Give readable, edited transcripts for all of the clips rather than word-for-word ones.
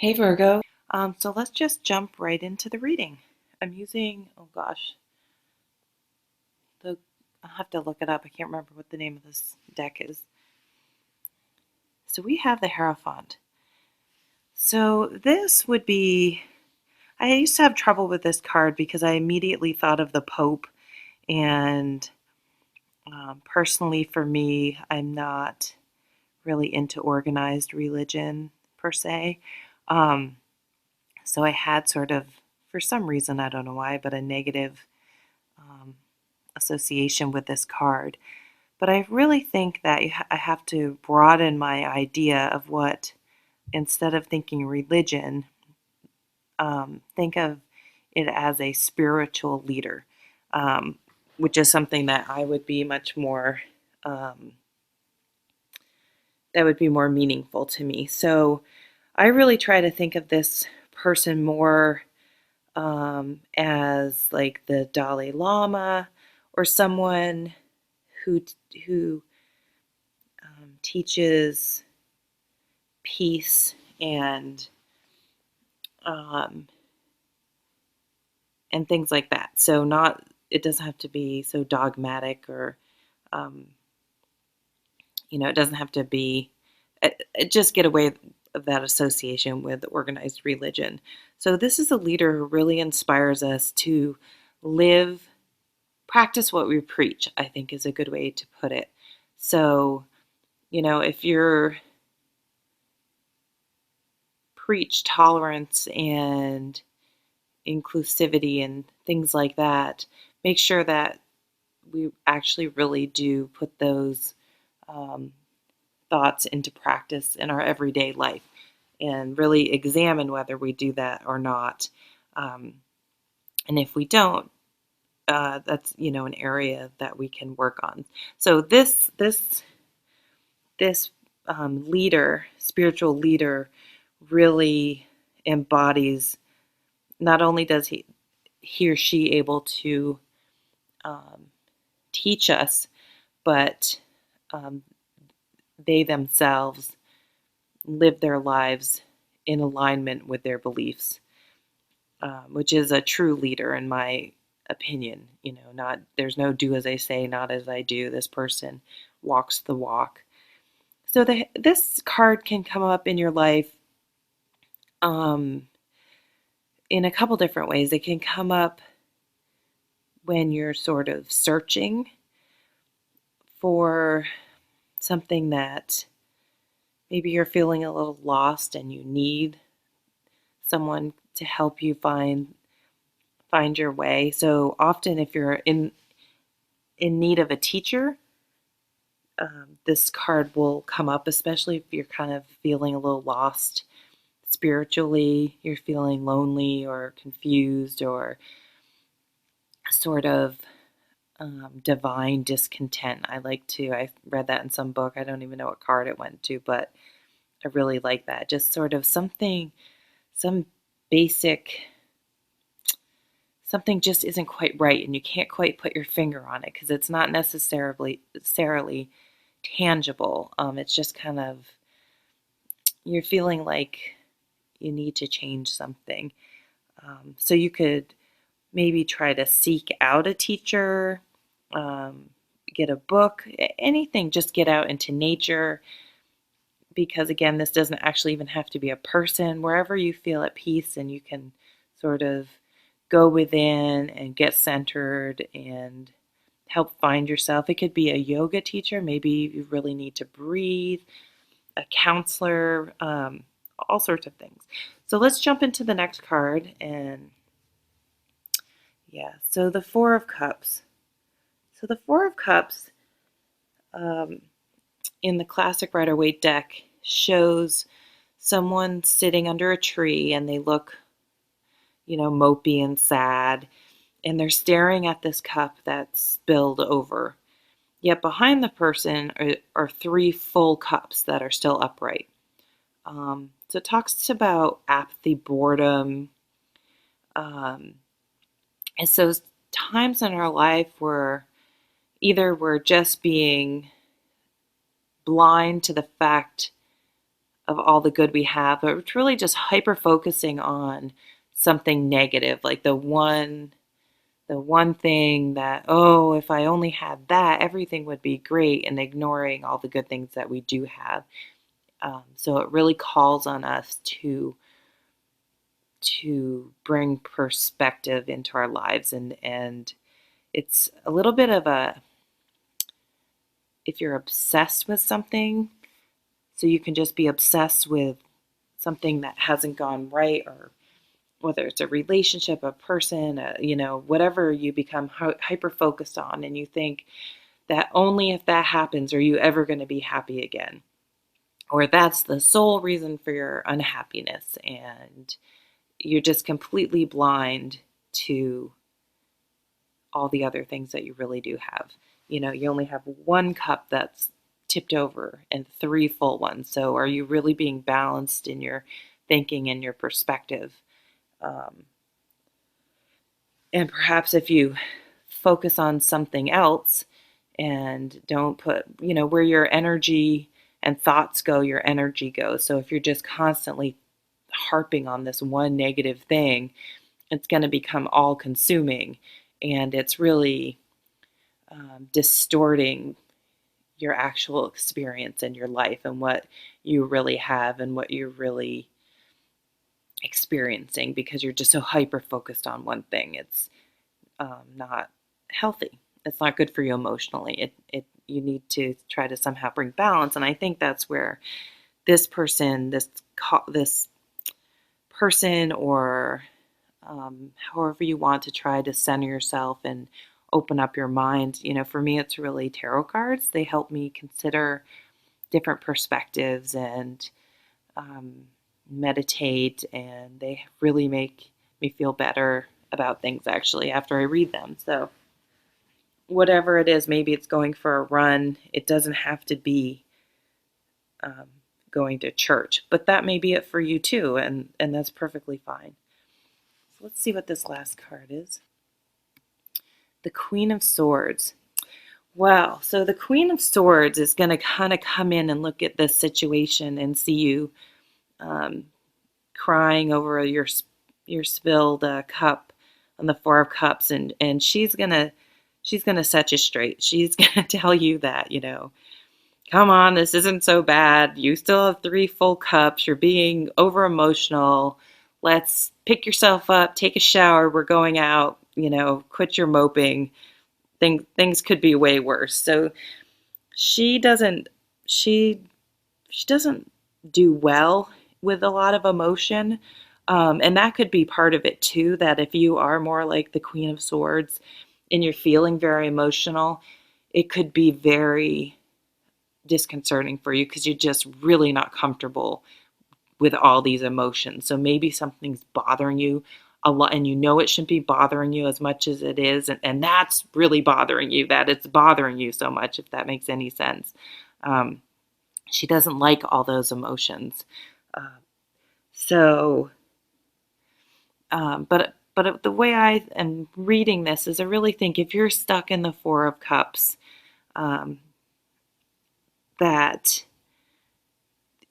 Hey Virgo. So let's just jump right into the reading. I'm using, oh gosh, the I'll have to look it up. I can't remember what the name of this deck is. So we have the hierophant. So this would be, I used to have trouble with this card because I immediately thought of the Pope, and personally for me, I'm not really into organized religion per se. Um, so I had sort of, for some reason, I don't know why, but a negative um, association with this card. But I really think that I have to broaden my idea of what, instead of thinking religion, think of it as a spiritual leader, um, which is something that I would be much more, um, that would be more meaningful to me. So I really try to think of this person more as like the Dalai Lama, or someone who who teaches peace um, and things like that. So not it doesn't have to be so dogmatic, or um, it doesn't have to be. Just get away of that association with organized religion. So this is a leader who really inspires us to live, practice what we preach, I think is a good way to put it. So, if you're preach tolerance and inclusivity and things like that, make sure that we actually really do put those um, thoughts into practice in our everyday life, and really examine whether we do that or not. Um, and if we don't, that's an area that we can work on. So this leader, spiritual leader, really embodies. Not only does he or she able to um, teach us, but um, they themselves live their lives in alignment with their beliefs, which is a true leader, in my opinion. Not there's no do as I say, not as I do. This person walks the walk. So this card can come up in your life um, in a couple different ways. It can come up when you're sort of searching for something that maybe you're feeling a little lost and you need someone to help you find your way. So often if you're in need of a teacher, this card will come up, especially if you're kind of feeling a little lost spiritually, you're feeling lonely or confused, or sort of divine discontent. I read that in some book. I don't even know what card it went to, but I really like that. Just sort of some basic, something just isn't quite right, and you can't quite put your finger on it because it's not necessarily tangible. It's just kind of, you're feeling like you need to change something. So you could maybe try to seek out a teacher, um, get a book, anything, just get out into nature. Because again, this doesn't actually even have to be a person. Wherever you feel at peace and you can sort of go within and get centered and help find yourself. It could be a yoga teacher. Maybe you really need to breathe, a counselor, all sorts of things. So let's jump into the next card. And yeah, so the Four of Cups. So the Four of Cups um, in the classic Rider-Waite deck shows someone sitting under a tree, and they look, mopey and sad, and they're staring at this cup that's spilled over. Yet behind the person are three full cups that are still upright. So it talks about apathy, boredom. And so times in our life where either we're just being blind to the fact all the good we have, but it's really just hyper focusing on something negative, like the one thing that, oh, if I only had that, everything would be great, and ignoring all the good things that we do have. So it really calls on us to bring perspective into our lives, and it's a little bit of a, if you're obsessed with something, so you can just be obsessed with something that hasn't gone right, or whether it's a relationship, a person, whatever you become hyper focused on, and you think that only if that happens are you ever going to be happy again, or that's the sole reason for your unhappiness, and you're just completely blind to all the other things that you really do have. You only have one cup that's tipped over and three full ones. So are you really being balanced in your thinking and your perspective? And perhaps if you focus on something else and don't put, where your energy and thoughts go, your energy goes. So if you're just constantly harping on this one negative thing, it's going to become all consuming, and it's really distorting your actual experience in your life and what you really have and what you're really experiencing, because you're just so hyper focused on one thing. It's not healthy. It's not good for you emotionally. You need to try to somehow bring balance, and I think that's where this person, this person, or however you want to try to center yourself and open up your mind. For me, it's really tarot cards. They help me consider different perspectives and meditate, and they really make me feel better about things actually after I read them. So whatever it is, maybe it's going for a run. It doesn't have to be going to church, but that may be it for you too, and that's perfectly fine. So let's see what this last card is. The Queen of Swords. Wow, so the Queen of Swords is going to kind of come in and look at this situation and see you crying over your spilled cup on the Four of Cups, and she's gonna set you straight. She's gonna tell you that, come on, this isn't so bad. You still have three full cups. You're being over emotional. Let's pick yourself up, take a shower. We're going out. Quit your moping. Things could be way worse. So she doesn't do well with a lot of emotion, and that could be part of it too. That if you are more like the Queen of Swords and you're feeling very emotional, it could be very disconcerting for you because you're just really not comfortable with all these emotions. So maybe something's bothering you a lot, and it shouldn't be bothering you as much as it is, and that's really bothering you, that it's bothering you so much, if that makes any sense. She doesn't like all those emotions. But the way I am reading this is I really think if you're stuck in the Four of Cups, that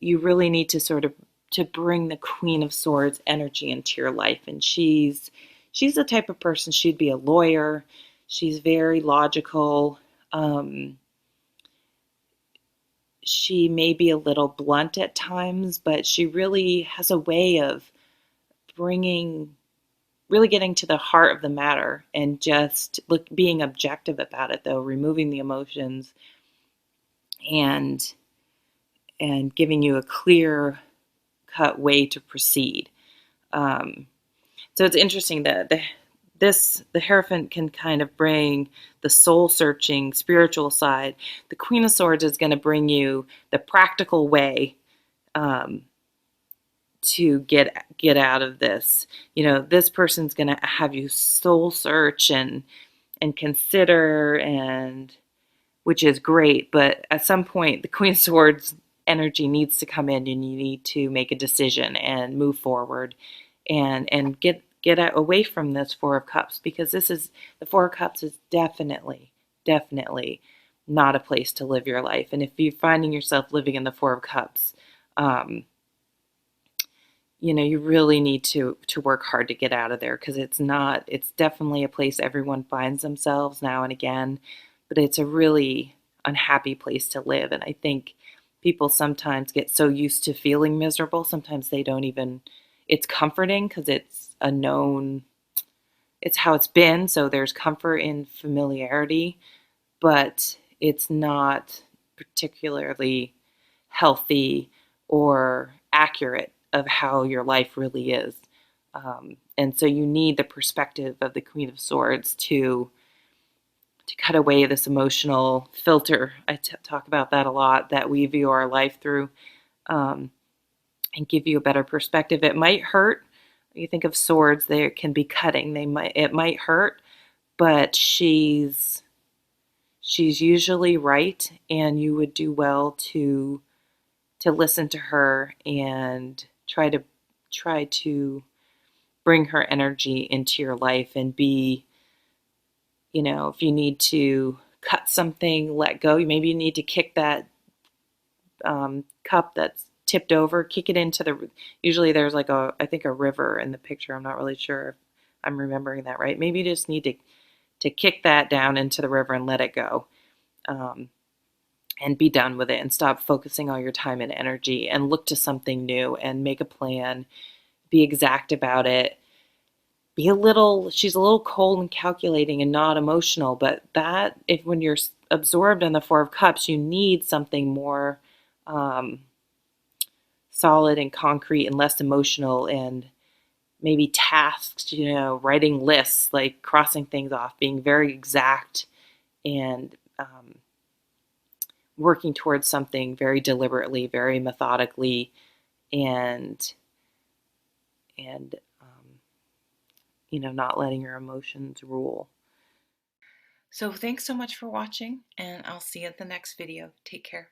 you really need to bring the Queen of Swords energy into your life. And she's the type of person, she'd be a lawyer. She's very logical. She may be a little blunt at times, but she really has a way of really getting to the heart of the matter and just being objective about it, though, removing the emotions and giving you a clear cut way to proceed. So it's interesting that the hierophant can kind of bring the soul-searching spiritual side. The Queen of Swords is going to bring you the practical way to get out of this. This person's going to have you soul search and consider, and which is great. But at some point, the Queen of Swords energy needs to come in, and you need to make a decision and move forward and get away from this Four of Cups, because the Four of Cups is definitely not a place to live your life. And if you're finding yourself living in the Four of Cups, um, you really need to work hard to get out of there, because it's definitely a place everyone finds themselves now and again, but it's a really unhappy place to live. And I think people sometimes get so used to feeling miserable, sometimes they don't even, it's comforting because it's a known, it's how it's been, so there's comfort in familiarity, but it's not particularly healthy or accurate of how your life really is. And so you need the perspective of the Queen of Swords to cut away this emotional filter. I talk about that a lot, that we view our life through, um, and give you a better perspective. It might hurt. You think of swords; they can be cutting. It might hurt, but she's usually right, and you would do well to listen to her and try to bring her energy into your life, and be, if you need to cut something, let go. Maybe you need to kick that cup that's tipped over, kick it into the, usually there's like I think a river in the picture. I'm not really sure if I'm remembering that right. Maybe you just need to kick that down into the river and let it go. Um, and be done with it, and stop focusing all your time and energy, and look to something new and make a plan. Be exact about it. She's a little cold and calculating and not emotional, but that, if when you're absorbed in the Four of Cups, you need something more um, solid and concrete and less emotional, and maybe tasks, writing lists, like crossing things off, being very exact, and working towards something very deliberately, very methodically, and not letting your emotions rule. So thanks so much for watching, and I'll see you at the next video. Take care.